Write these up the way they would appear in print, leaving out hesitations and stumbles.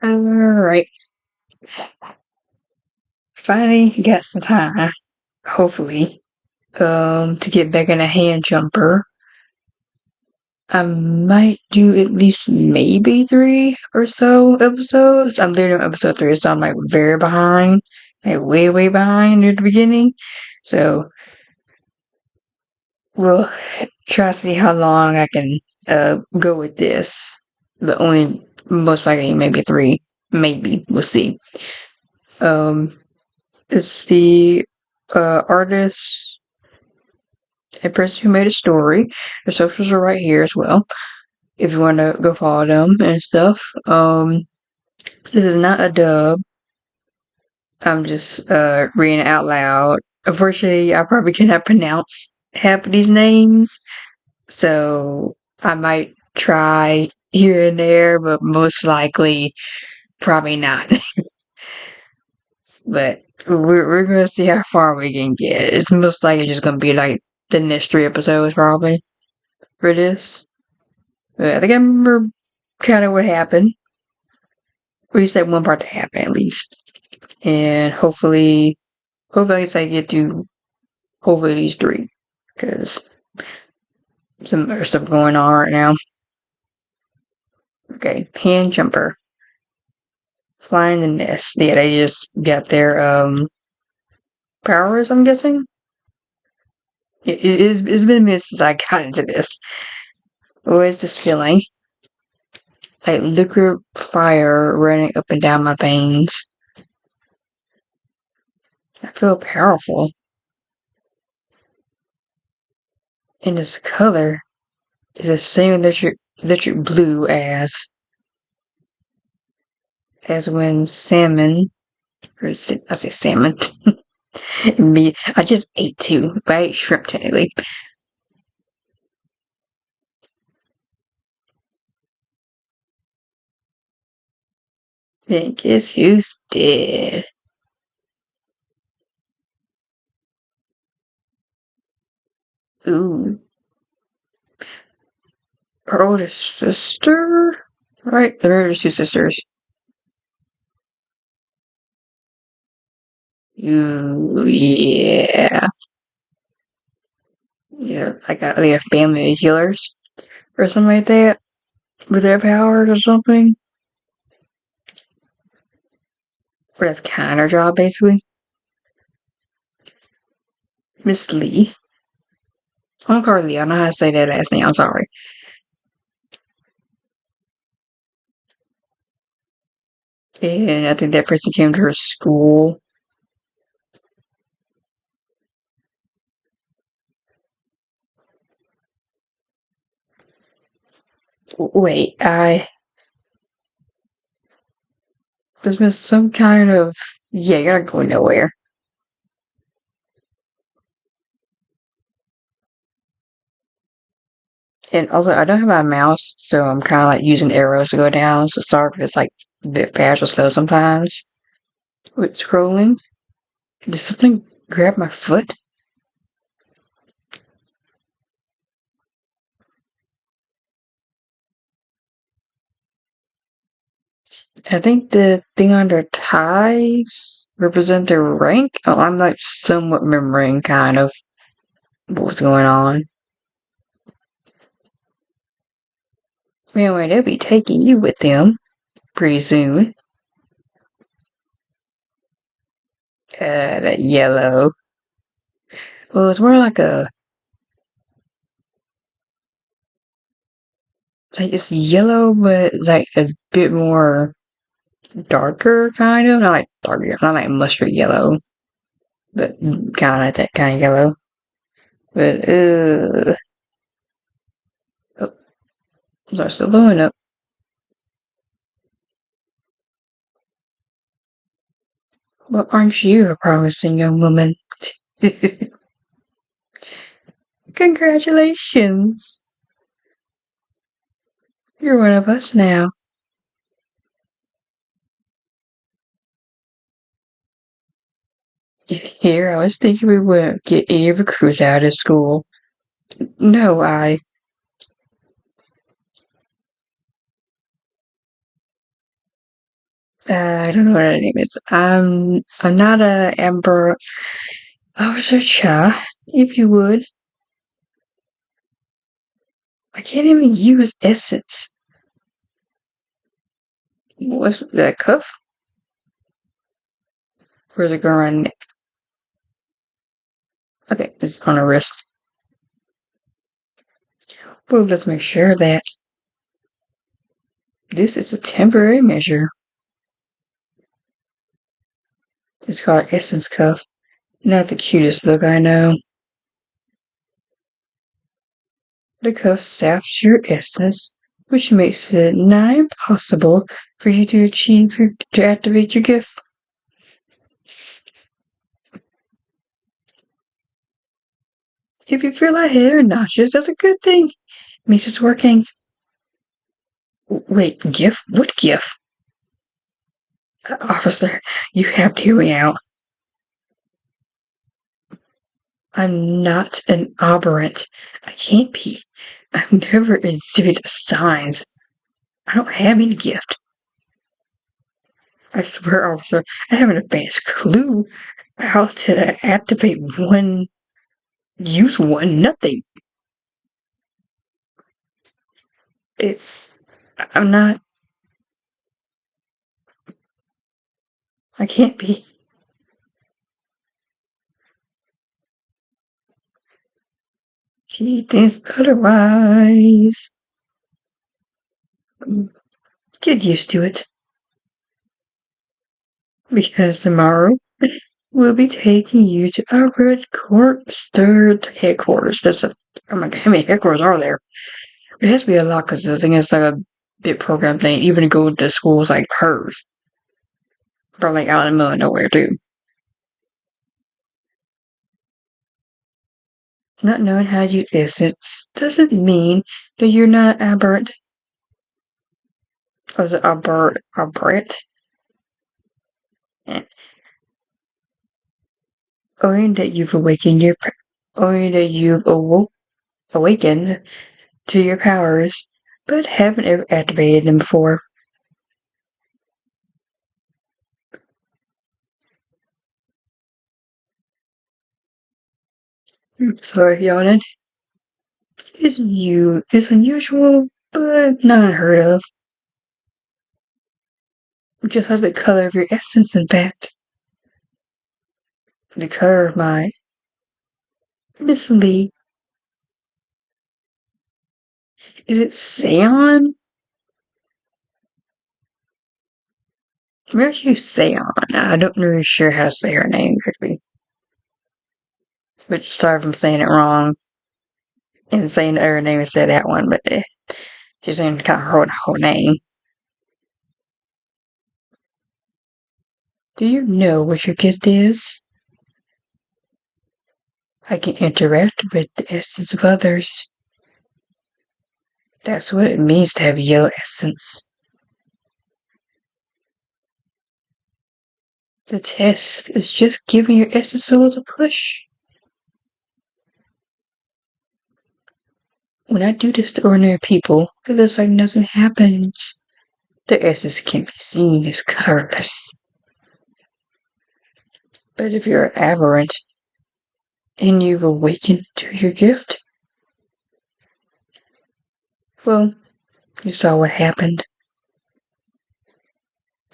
Alright. Finally got some time, hopefully, to get back in a hand jumper. I might do at least maybe 3 or so episodes. I'm literally on episode 3, so I'm like very behind. Like way behind near the beginning. So we'll try to see how long I can go with this. But only most likely maybe 3. Maybe. We'll see. It's the artist a person who made a story. The socials are right here as well. If you want to go follow them and stuff. This is not a dub. I'm just reading it out loud. Unfortunately, I probably cannot pronounce half of these names, so I might try here and there, but most likely, probably not. But we're gonna see how far we can get. It's most likely just gonna be like the next 3 episodes, probably, for this. But I think I remember kind of what happened. Or you said one part to happen at least. And hopefully I get to hopefully these 3. Because some other stuff going on right now. Okay, hand jumper. Flying the nest. Yeah, they just got their powers, I'm guessing. It's been a minute since I got into this. What is this feeling? Like liquid fire running up and down my veins. I feel powerful. And this color is the same electric blue as when salmon, or I say salmon. Me, I just ate 2, but I ate shrimp technically. Then guess who's dead? Ooh. Her older sister? Right, there's 2 sisters. Ooh, yeah. Yeah, like they have family healers or something like that with their powers or something. But that's kind of her job, basically. Miss Lee. I don't call her Lee. I don't know how to say that last name. I'm sorry. And I think that person came to her school. Wait, there's been some kind of, yeah, you're not going nowhere. And also, I don't have my mouse, so I'm kind of like using arrows to go down. So sorry if it's like a bit fast or slow sometimes with scrolling. Did something grab my foot? I think the thing on their ties represent their rank. Oh, I'm like somewhat remembering kind of what's going on. Anyway, they'll be taking you with them pretty soon. That yellow. Well, it's more like it's yellow, but like a bit more darker, kind of. Not like darker, not like mustard yellow, but kind of like that kind of yellow. But, oh, they're still blowing up. Well, aren't you a promising young woman? Congratulations. You're one of us now. Here, I was thinking we wouldn't get any recruits out of school. No, I don't know what her name is. I'm not a Amber Officer Cha, if you would. I can't even use essence. What's that cuff? Where's it going? Okay, it's on her wrist. Well, let's make sure that this is a temporary measure. It's called Essence Cuff. Not the cutest look, I know. The cuff saps your essence, which makes it nigh impossible for you to activate your gift. If you feel like hair notches, that's a good thing. Means it's working. Wait, gift? What gift? Officer, you have to hear me out. I'm not an aberrant. I can't be. I've never exhibited signs. I don't have any gift. I swear, officer, I haven't the faintest clue how to activate one, use one, nothing. I'm not, I can't be. She thinks otherwise. Get used to it. Because tomorrow we'll be taking you to our Red Corp's third headquarters. Oh my god, how many headquarters are there? It has to be a lot because it's like a big program thing, even to go to schools like hers. Probably like out in the middle of nowhere too. Not knowing how to use essence doesn't mean that you're not aberrant. Or is it aberrant? Eh. Owning that you've awakened to your powers, but haven't ever activated them before. Sorry, yawning. It's unusual, but not unheard of. Just like the color of your essence, in fact. The color of mine. Miss Lee. Is it Seon? Where's you Seon? I don't really sure how to say her name correctly. But sorry if I'm saying it wrong. And saying her name instead of that one, but she's saying kind of her whole name. Do you know what your gift is? I can interact with the essence of others. That's what it means to have yellow essence. The test is just giving your essence a little push. When I do this to ordinary people, it looks like nothing happens. Their essence can be seen as colorless. But if you're aberrant and you've awakened to your gift, well, you saw what happened.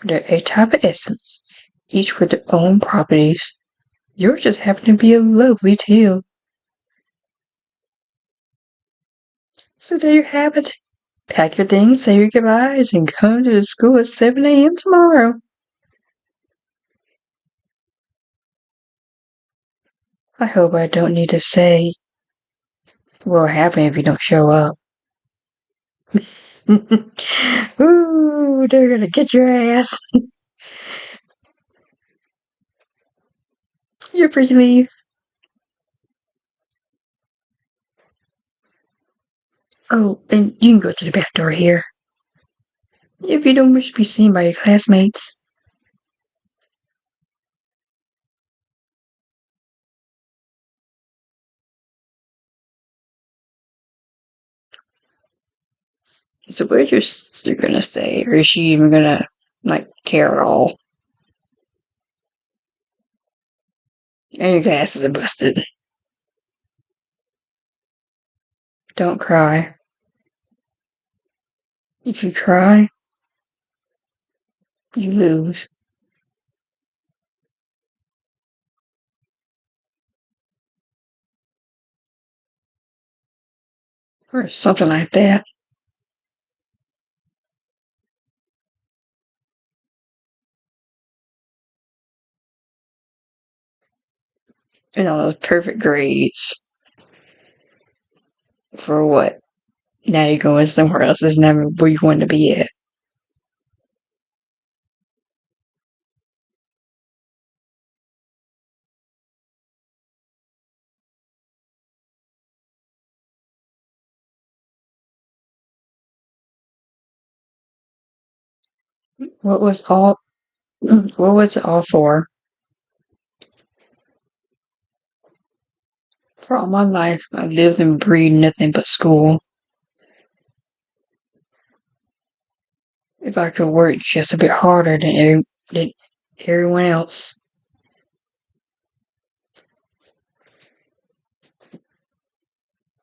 They're a type of essence, each with their own properties. Yours just happened to be a lovely teal. So there you have it. Pack your things, say your goodbyes, and come to the school at 7 a.m. tomorrow. I hope I don't need to say what will happen if you don't show up. Ooh, they're gonna get your ass. You're free to leave. Oh, and you can go to the back door here. If you don't wish to be seen by your classmates. So what's your sister gonna say? Or is she even gonna like care at all. And your glasses are busted. Don't cry. If you cry, you lose. Or something like that. And all those perfect grades. For what? Now you're going somewhere else. It's never where you want to be at. What was all what was it all for? For all my life I lived and breathed nothing but school. If I could work just a bit harder than everyone else.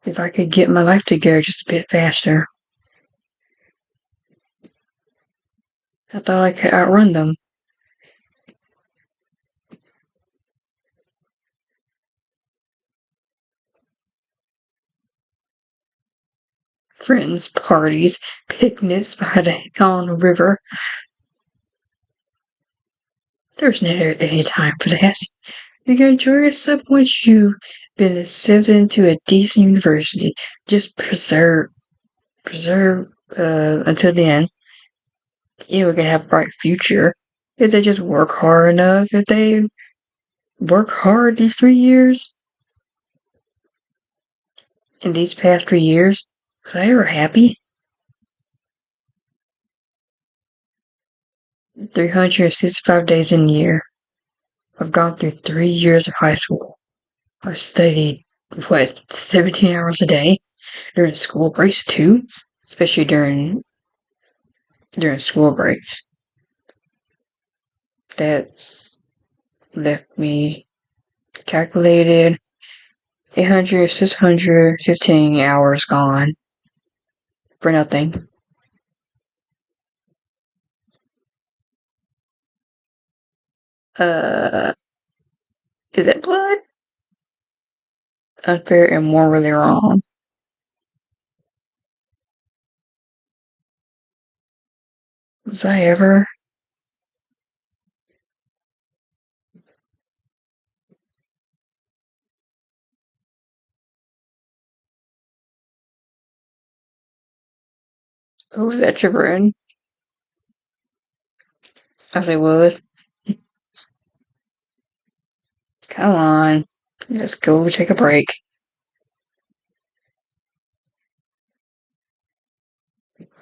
If I could get my life together just a bit faster. I thought I could outrun them. Friends, parties, picnics by the on the river. There's never any time for that. You can enjoy yourself once you've been accepted into a decent university. Just preserve until then. Anyone can have a bright future if they just work hard enough. If they work hard these 3 years, in these past 3 years, was I ever happy? 365 days in a year. I've gone through 3 years of high school. I've studied, 17 hours a day during school breaks too, especially during school breaks. That's left me calculated 800, 615 hours gone for nothing. Uh, is that blood? Unfair and morally wrong. Was I ever? Who was that your friend? I say was. Come on. Let's go take a break.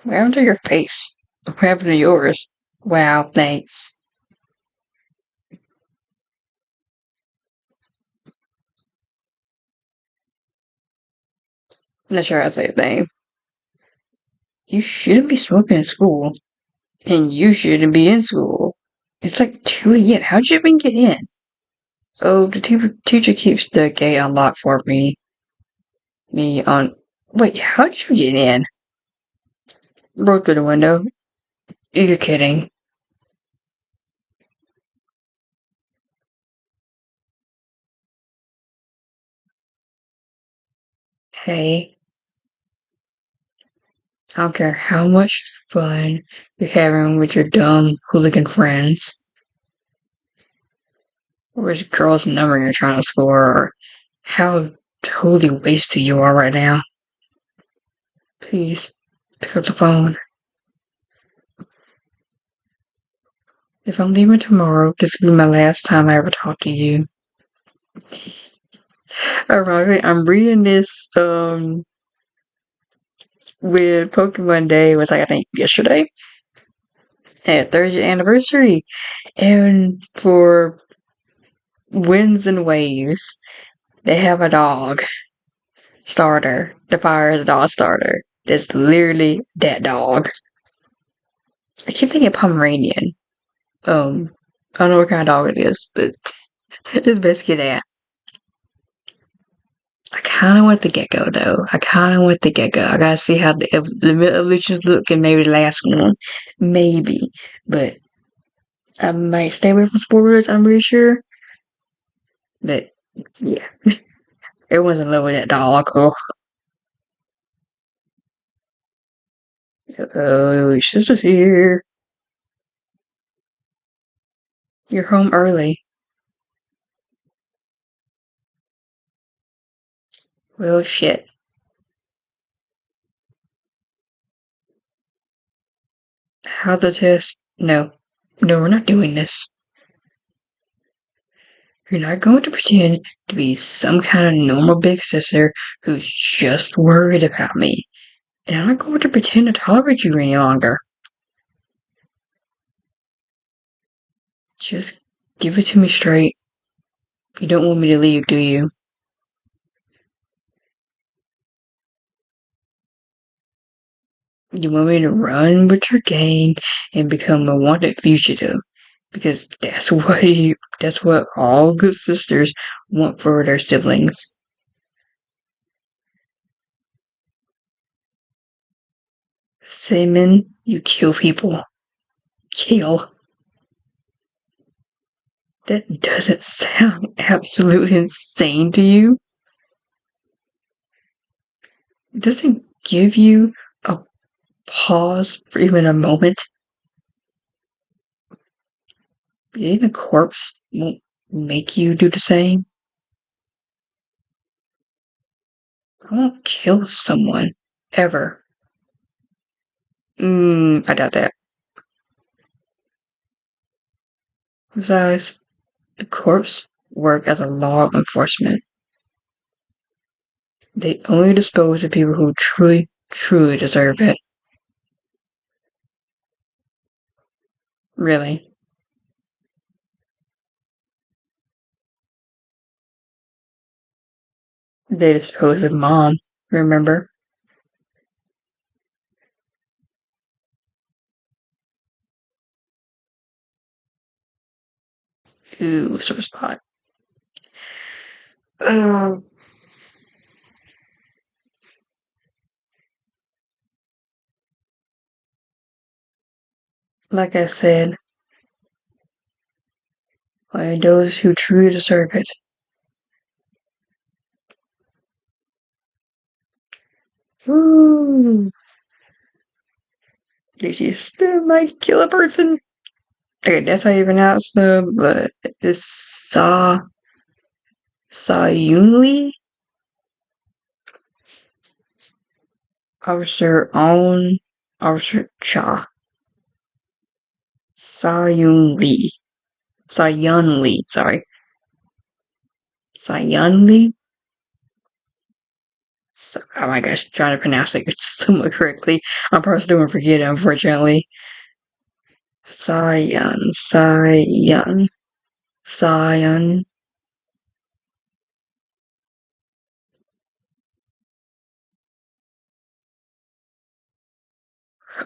What happened to your face? What happened to yours? Wow, thanks. I'm not sure how to say the name. You shouldn't be smoking in school. And you shouldn't be in school. It's like 2 a.m. How'd you even get in? Oh, the teacher keeps the gate unlocked for me on. Wait, how'd you get in? Broke through the window. You're kidding. Hey, I don't care how much fun you're having with your dumb hooligan friends, or which girl's number you're trying to score, or how totally wasted you are right now. Please, pick up the phone. If I'm leaving tomorrow, this will be my last time I ever talk to you. Ironically, I'm reading this with Pokemon Day was like I think yesterday. At 30th anniversary. And for Winds and Waves, they have a dog starter. The fire is a dog starter. It's literally that dog. I keep thinking Pomeranian. I don't know what kind of dog it is, but it's basically that. I kind of want the gecko though. I kind of want the gecko. I gotta see how the evolutions look in maybe the last one, maybe. But I might stay away from spoilers. I'm pretty sure. But yeah, everyone's in love with that dog. Oh, your sister's here. You're home early. Well, shit. How the test? No, no, we're not doing this. You're not going to pretend to be some kind of normal big sister who's just worried about me. And I'm not going to pretend to tolerate you any longer. Just give it to me straight. You don't want me to leave, do you? You want me to run with your gang and become a wanted fugitive. Because that's what all good sisters want for their siblings. Simon, you kill people. Kill. That doesn't sound absolutely insane to you. It doesn't give you a pause for even a moment. Being a corpse won't make you do the same. I won't kill someone. Ever. I doubt that. Besides, the corpse work as a law enforcement. They only dispose of people who truly, truly deserve it. Really. They disposed of Mom, remember? Ooh, sore spot. Um, like I said, by those who truly deserve it. Ooh. Did she still might kill a person? Okay, that's how you pronounce them, but it's Sayunli? Officer On Officer Cha. Sayunli. Sayunli, sorry. Sayunli? Oh my gosh, I'm trying to pronounce it somewhat correctly. I'm probably still gonna forget it, unfortunately. Sayan.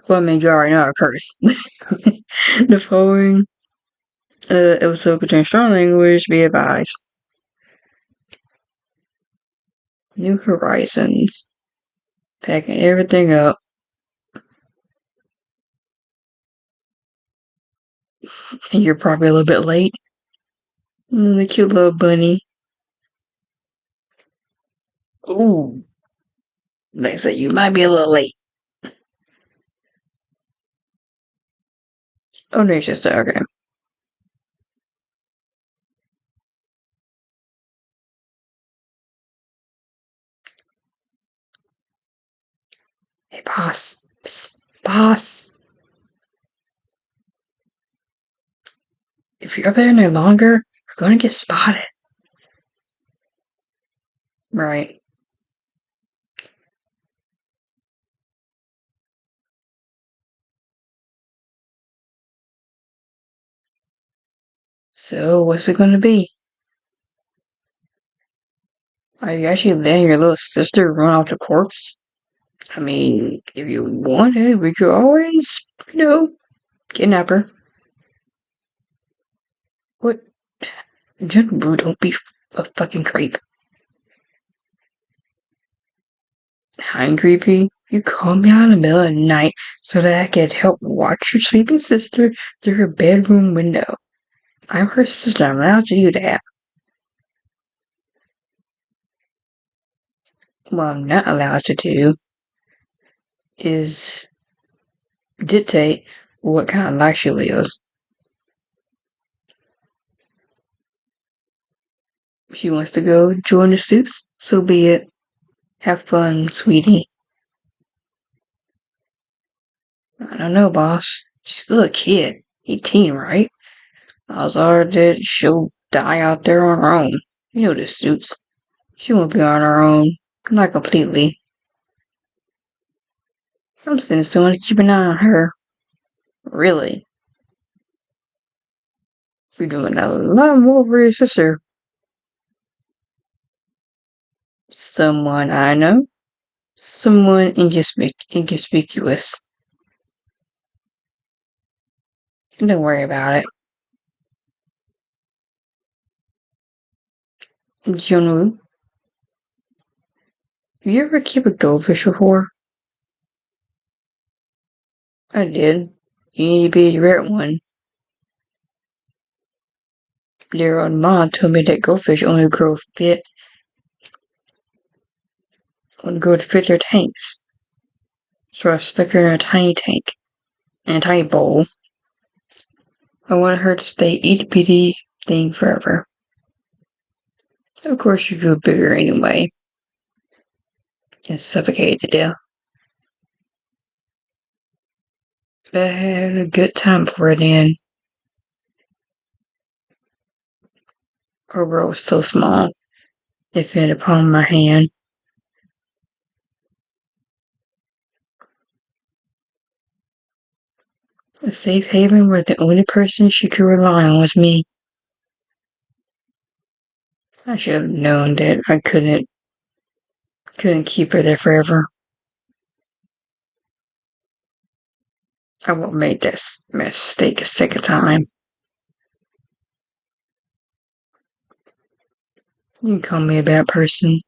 Well, I mean, you already know how to curse. The following episode contains strong language, be advised. New Horizons. Packing everything up. And you're probably a little bit late. The cute little bunny. Ooh. They say you might be a little late. Oh, no, it's just okay. Hey, boss. Psst, boss. If you're up there any longer, you're gonna get spotted. Right. So, what's it gonna be? Are you actually letting your little sister run off the corpse? I mean, if you wanted, we could always, you know, Kidnapper. What? Gentle Boo, don't be a fucking creep. I'm creepy. You called me out in the middle of the night so that I could help watch your sleeping sister through her bedroom window. I'm her sister. I'm allowed to do that. What I'm not allowed to do is dictate what kind of life she lives. If she wants to go join the suits, so be it. Have fun, sweetie. I don't know, boss. She's still a kid. 18, right? Odds are that she'll die out there on her own. You know the suits. She won't be on her own. Not completely. I'm sending someone to keep an eye on her. Really? You're doing a lot more for your sister. Someone I know. Someone inconspicuous. Don't worry about it. Junu, you ever keep a goldfish before? I did. You need to be a rare one. Dear old mom told me that goldfish only grow to fit their tanks. So I stuck her in a tiny tank, in a tiny bowl. I wanted her to stay itty bitty thing forever. Of course, she grew bigger anyway and suffocated to death. But I had a good time for it then. Her world was so small, it fit upon my hand. A safe haven where the only person she could rely on was me. I should have known that I couldn't keep her there forever. I won't make that mistake a second time. You can call me a bad person,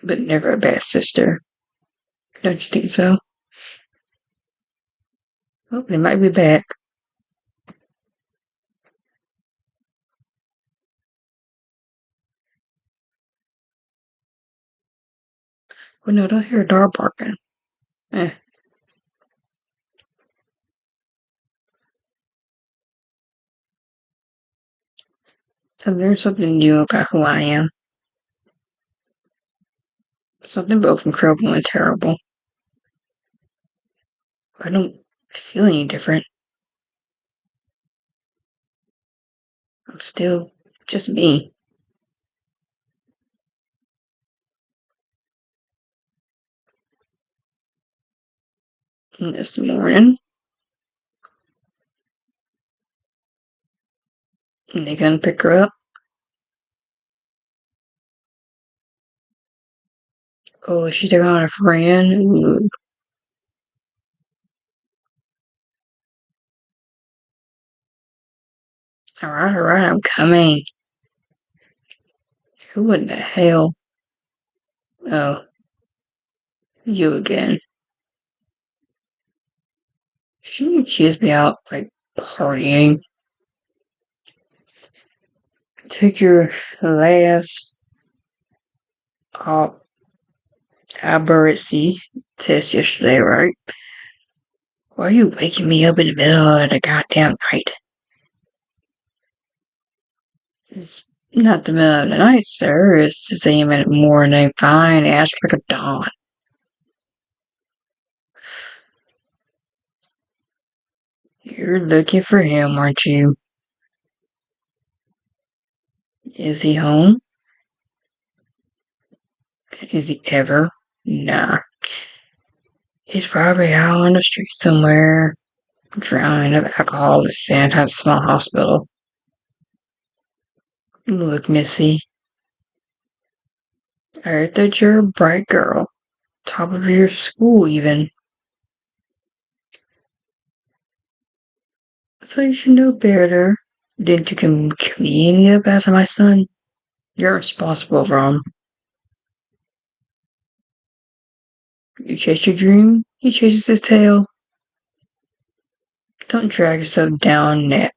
but never a bad sister. Don't you think so? Oh, they might be back. Oh no, don't hear a dog barking. Eh. I've learned something new about who I am. Something both incredible and terrible. I don't feel any different. I'm still just me. And this morning, they gonna pick her up. Oh, she took on a friend. Ooh. Alright, I'm coming. Who in the hell? Oh, you again. She accused me out, like, partying. Took your last aberrancy test yesterday, right? Why are you waking me up in the middle of the goddamn night? It's not the middle of the night, sir. It's the same in the morning. Fine, ash crack of dawn. You're looking for him, aren't you? Is he home? Is he ever? Nah. He's probably out on the street somewhere, drowning of alcohol at Sandhurst Small Hospital. Look, Missy, I heard that you're a bright girl. Top of your school, even. So you should know better than to come cleaning up after my son. You're responsible for him. You chase your dream, he chases his tail. Don't drag yourself down that.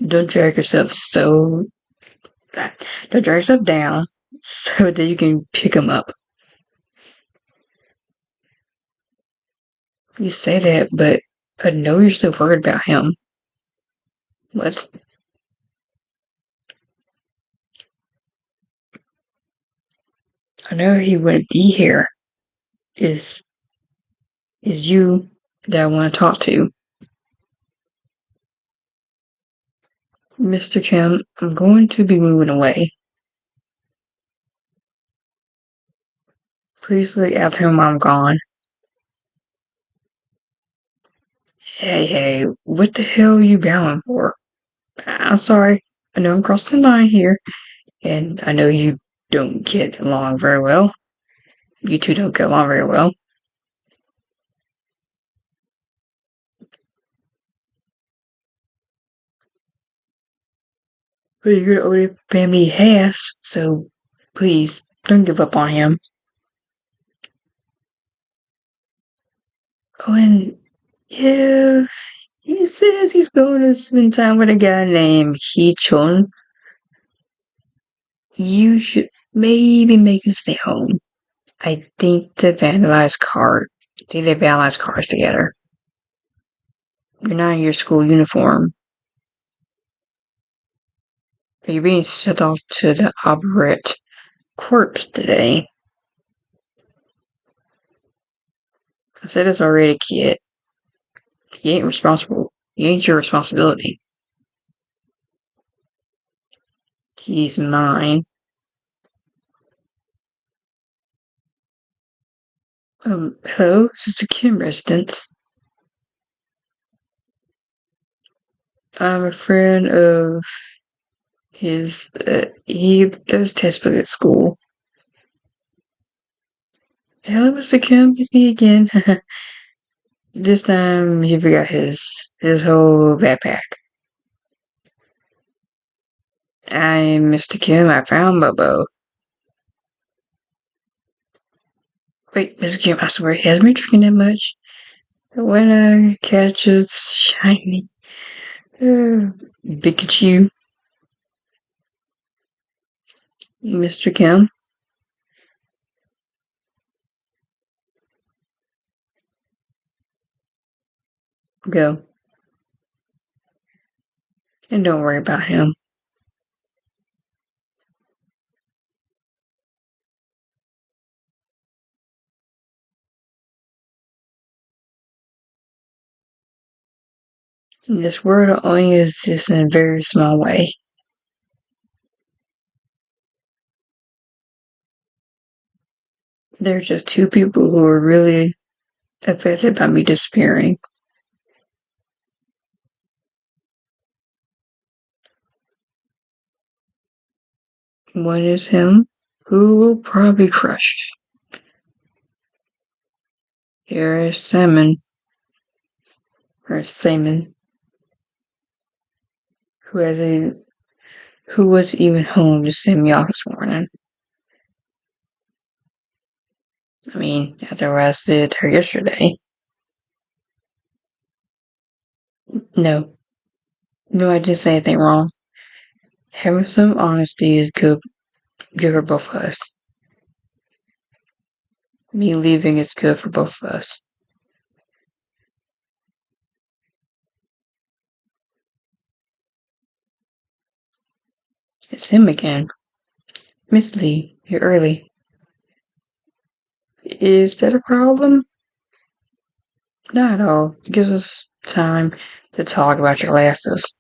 Don't drag yourself so. Don't drag yourself down so that you can pick him up. You say that, but I know you're still worried about him. What? I know he wouldn't be here. Is you that I want to talk to. Mr. Kim, I'm going to be moving away. Please look after him while I'm gone. Hey, what the hell are you bowing for? I'm sorry. I know I'm crossing the line here, and I know you don't get along very well. You two don't get along very well. But you're the only family he has, so please don't give up on him. Oh, and if he says he's going to spend time with a guy named Hee-chun, you should maybe make him stay home. I think they vandalized cars together. You're not in your school uniform. You're being sent off to the operate corpse today. I said this already, kid. He ain't responsible. He ain't your responsibility. He's mine. Hello, this is the Kim residence. I'm a friend of his. He does textbook at school. Hello, Mr. Kim. It's me again. This time he forgot his whole backpack. I'm Mr. Kim. I found Bobo. Wait, Mr. Kim, I swear he hasn't been drinking that much. When I catch it shiny. Pikachu. Mr. Kim. Go. And don't worry about him. This world only exists in a very small way. There's just two people who are really affected by me disappearing. One is him, who will probably crush. Here is Simon, or Simon, who was even home to send me off this morning. I mean, after what I said to her yesterday. No. No, I didn't say anything wrong. Having some honesty is good for both of us. Me leaving is good for both of us. It's him again. Miss Lee, you're early. Is that a problem? Not at all. It gives us time to talk about your glasses.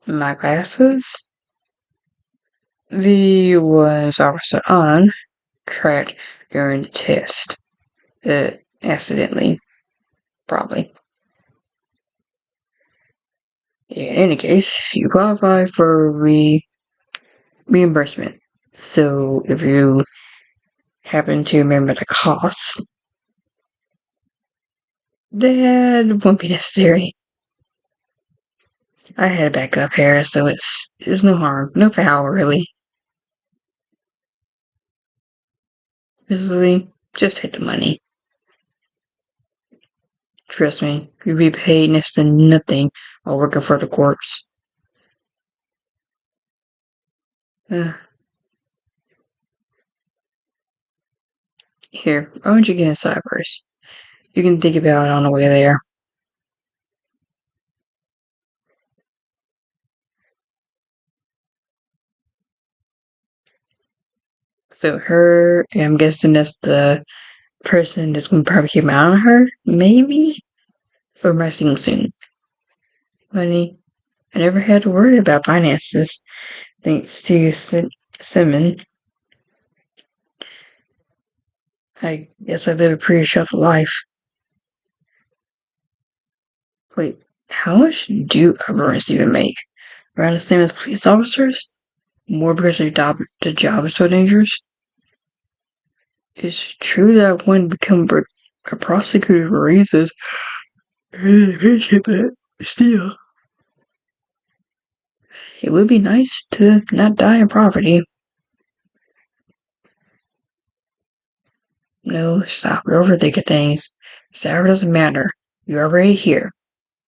My glasses? The ones Officer On cracked during the test. Accidentally. Probably. In any case, you qualify for reimbursement. So if you happen to remember the cost, That won't be necessary. I had a backup hair, so it's no harm, no foul, really. Basically, just take the money. Trust me, you'll be paid next to nothing while working for the courts. Uh, Here, why don't you get inside first? You can think about it on the way there. So her, I'm guessing that's the person that's gonna probably keep an eye on her, maybe? Or am I seeing soon? Honey, I never had to worry about finances, thanks to Simon. I guess I live a pretty sheltered life. Wait, how much do everyone's even make? Around the same as police officers? More because the job is so dangerous? It's true that one become a prosecutor for raises. I appreciate that. Still, it would be nice to not die in poverty. No, stop. You're overthinking things. Salary doesn't matter. You're already here.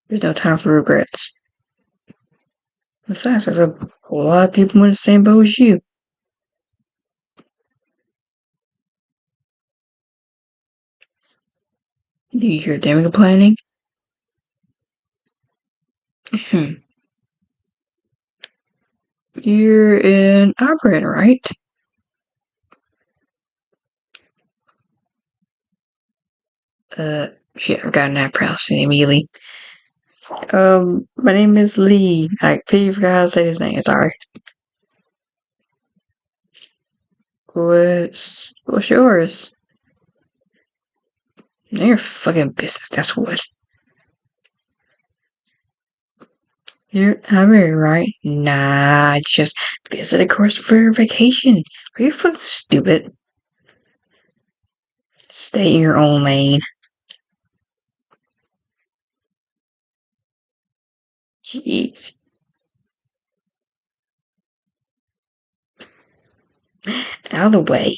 There's no time for regrets. Besides, there's a whole lot of people in the same boat as you. Do you hear them complaining? You're an operator, right? Shit, I forgot that pronouncing immediately. My name is Lee. I completely forgot how to say his name. Sorry. What's yours? Your fucking business. That's what. You're operator, right? Nah, I just visit a course for vacation. Are you fucking stupid? Stay in your own lane. Jeez. Out of the way.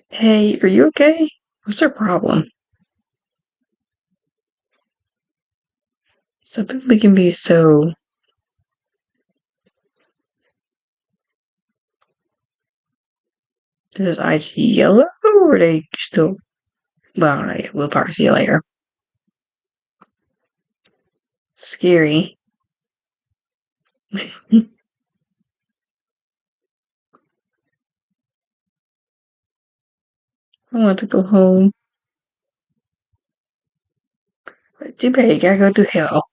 Hey, are you okay? What's their problem? Some people can be so. Is his eyes yellow or are they still. Well, alright, we'll probably see you later. Scary. I want to go home. But too bad you gotta go through hell.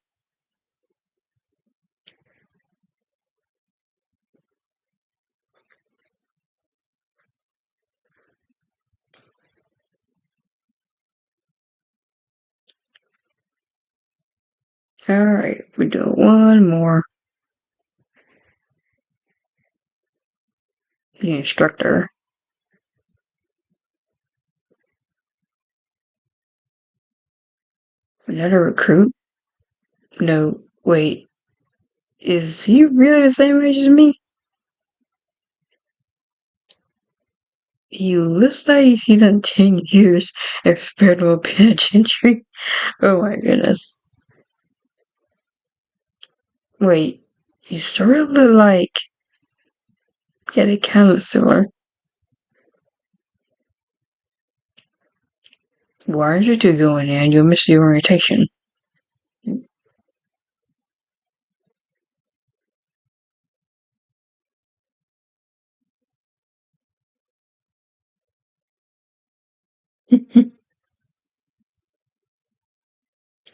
Alright, we do one more. The instructor. Another recruit? No, wait. Is he really the same age as me? He looks like he's done 10 years at federal penitentiary. Oh my goodness. Wait, he sort of look like. Yeah, they kind of look similar. Why aren't you two going in? You'll miss the orientation.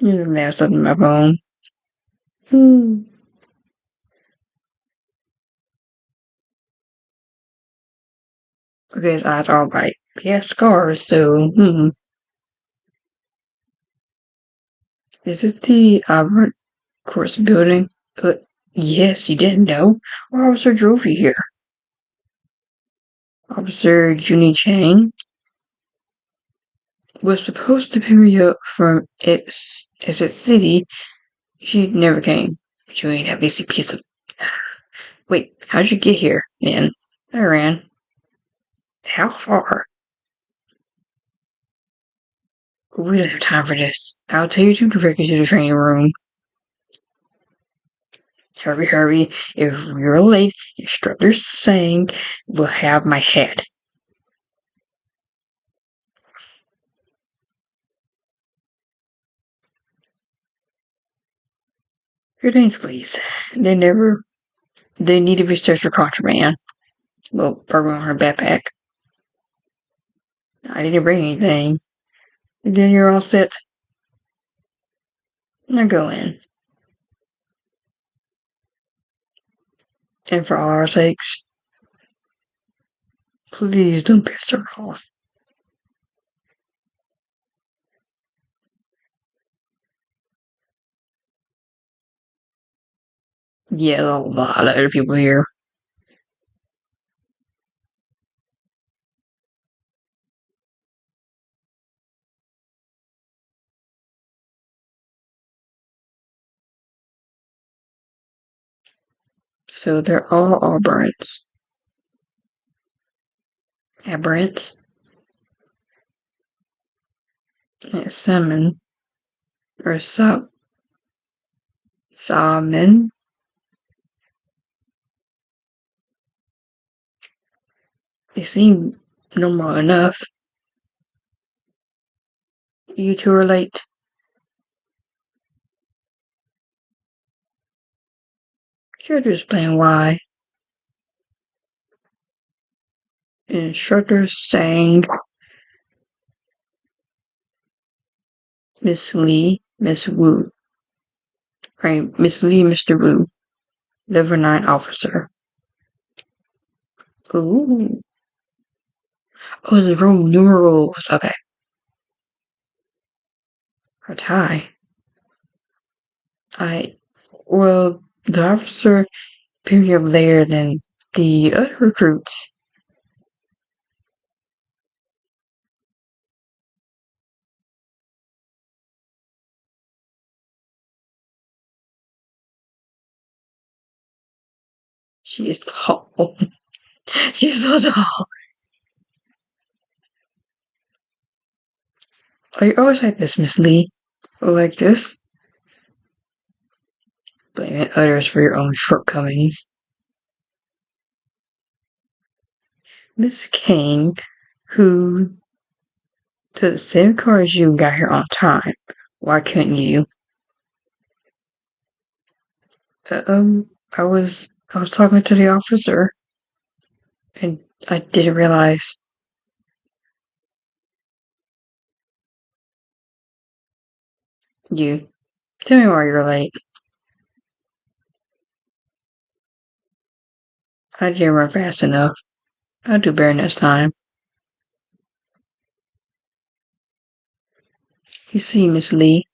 There's something in my phone. Hmm. Okay, his eyes are alright. He has scars, so, Is this the Albert Course building? Yes, you didn't know? Our officer drove you here. Officer Junie Chang was supposed to pick me up from Exit City. She never came. She ain't at least a piece of. Wait, how'd you get here, man? I ran. How far? We don't have time for this. I'll tell you to direct you to the training room. Hurry, hurry. If you're late, Instructor Sang will have my head. Your names, please. They need to be searched for contraband. Well, probably on her backpack. I didn't bring anything. And then you're all set. Now go in. And for all our sakes, please don't piss her off. Yeah, a lot of other people here. So they're all aberrants. Aberrants? Salmon. Or salmon. They seem normal enough. You two are late. You're just playing why. Instructor Sang, Miss Lee, Miss Wu. Right, Miss Lee, Mr. Wu. Level 9 officer. Ooh. Oh, it's the Roman numerals. Okay. Or tie. Well, the officer appeared me up there than the other recruits. She is tall. She's so tall. Oh, you always like this, Miss Lee. Like this? Blaming others for your own shortcomings. Miss Kane, who took the same car as you, got here on time. Why couldn't you? Uh, I was talking to the officer, and I didn't realize. You. Tell me why you're late. I didn't run fast enough. I'll do better next time. You see, Miss Lee,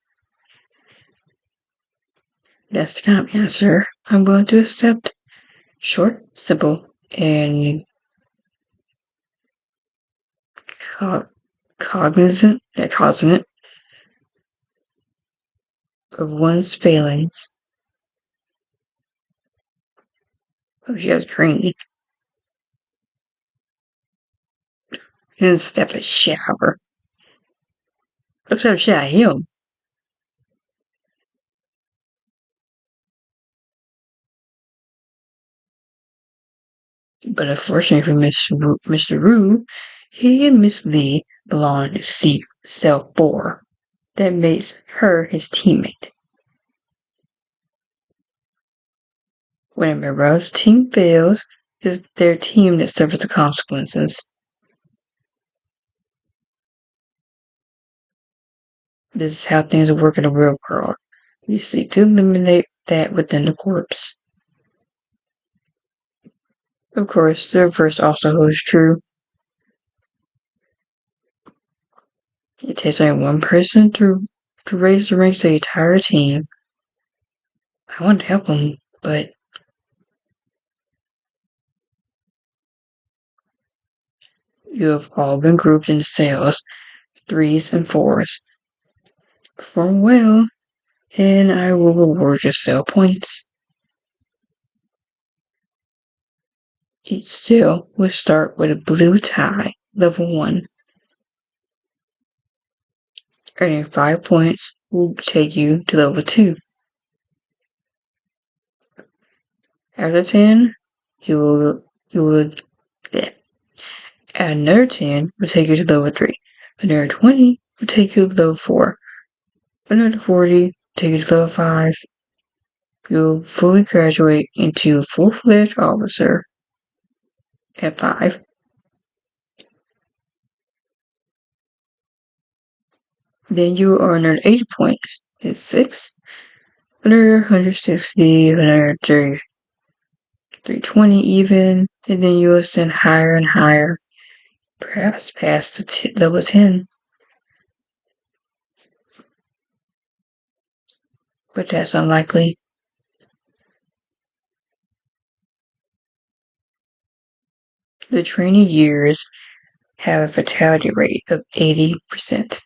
that's the kind of answer I'm willing to accept. Short, simple, and cognizant of one's failings. Oh, she has green. Instead of a shower. Looks like a shot at him. But unfortunately for Mr. Rue, he and Miss Lee belong to cell 4. That makes her his teammate. When a member of the team fails, it's their team that suffers the consequences. This is how things work in the real world. You seek to eliminate that within the corpse. Of course, the reverse also holds true. It takes only one person to raise the ranks of the entire team. I want to help him, but You have all been grouped into cells, 3s and 4s. Perform well, and I will reward your cell points. Each cell will start with a blue tie, level 1. Earning 5 points will take you to level 2. After 10, you will add another 10 will take you to level 3. Another 20 will take you to level 4. Another 40 will take you to level 5. You'll fully graduate into a full-fledged officer at 5. Then you will earn another 80 points at 6. Another 160, another 320 even, and then you will ascend higher and higher, perhaps past the level 10. But that's unlikely. The training years have a fatality rate of 80%.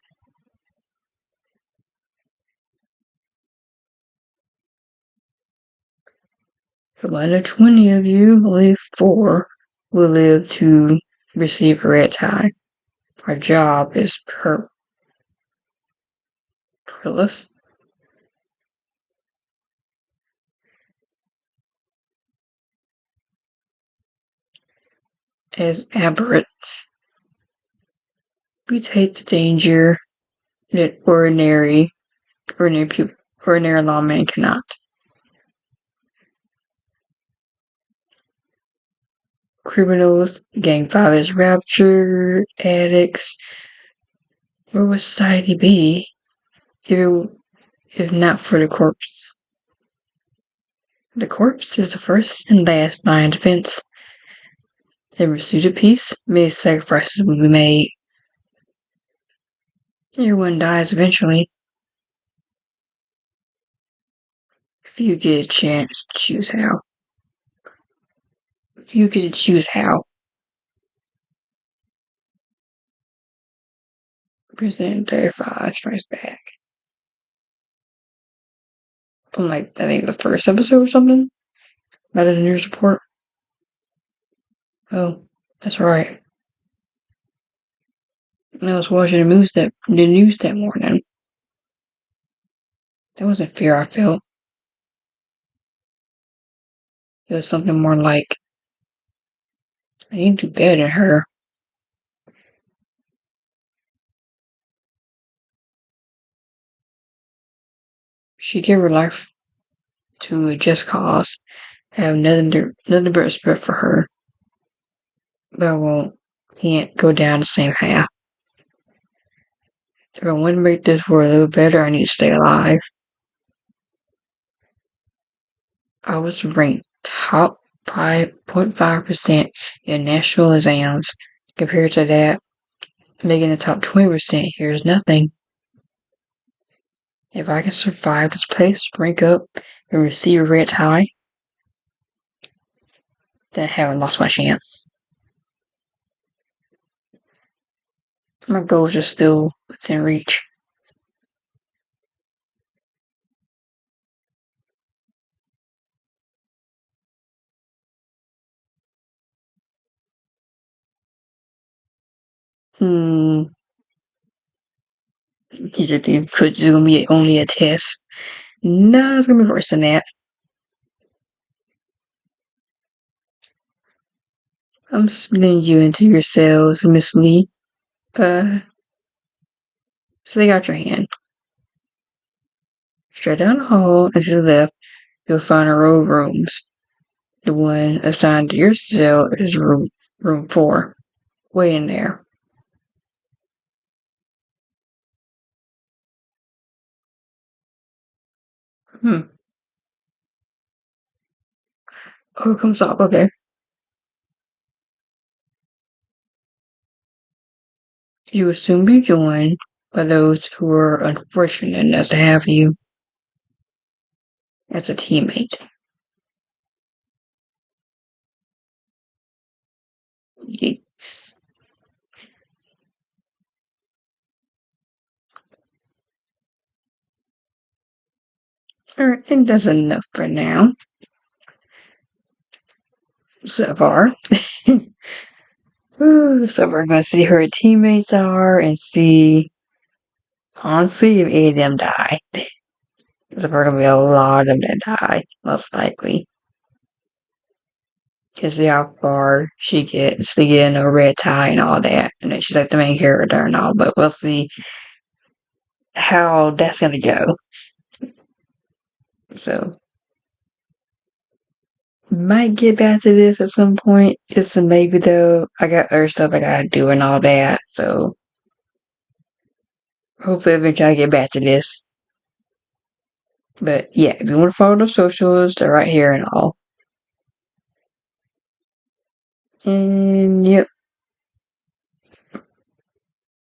Among the 20 of you, only 4 will live to receive a red tie. Our job is purposeless. As aberrants, we take the danger that ordinary lawmen cannot. Criminals, gang fathers, raptured addicts. Where would society be if not for the corpse? The corpse is the first and last line of defense. In pursuit of peace, many sacrifices will be made. Everyone dies eventually. If you get a chance to choose how. If you get to choose how. President 35 strikes back. From I think the first episode or something. About the news report. Oh, that's right. I was watching the news that morning. That wasn't fear I felt. It was something more like, I need to do better than her. She gave her life to a just cause. I have nothing but respect for her. But I can't go down the same path. If I want to make this world a little better, I need to stay alive. I was ranked top 5.5% in national exams. Compared to that, making the top 20% here is nothing. If I can survive this place, rank up, and receive a red tie, then I haven't lost my chance. My goals are still within reach. You said these could gonna be only a test. No, it's gonna be worse than that. I'm splitting you into your cells, Miss Lee. Stick out your hand. Straight down the hall and to the left, you'll find a row of rooms. The one assigned to your cell is room 4. Wait in there. Oh, it comes up. Okay. You will soon be joined by those who are unfortunate enough to have you as a teammate. Yates. Alright, I think that's enough for now. So far. So we're gonna see who her teammates are and see, honestly, if any of them die. So we're gonna be a lot of them that die, most likely. Because see how far she gets to get in a red tie and all that. And then she's like the main character and all, but we'll see how that's gonna go. So might get back to this at some point. Just a maybe though. I got other stuff I gotta do and all that. So hopefully eventually I get back to this. But yeah, if you want to follow the socials, they're right here and all. And yep.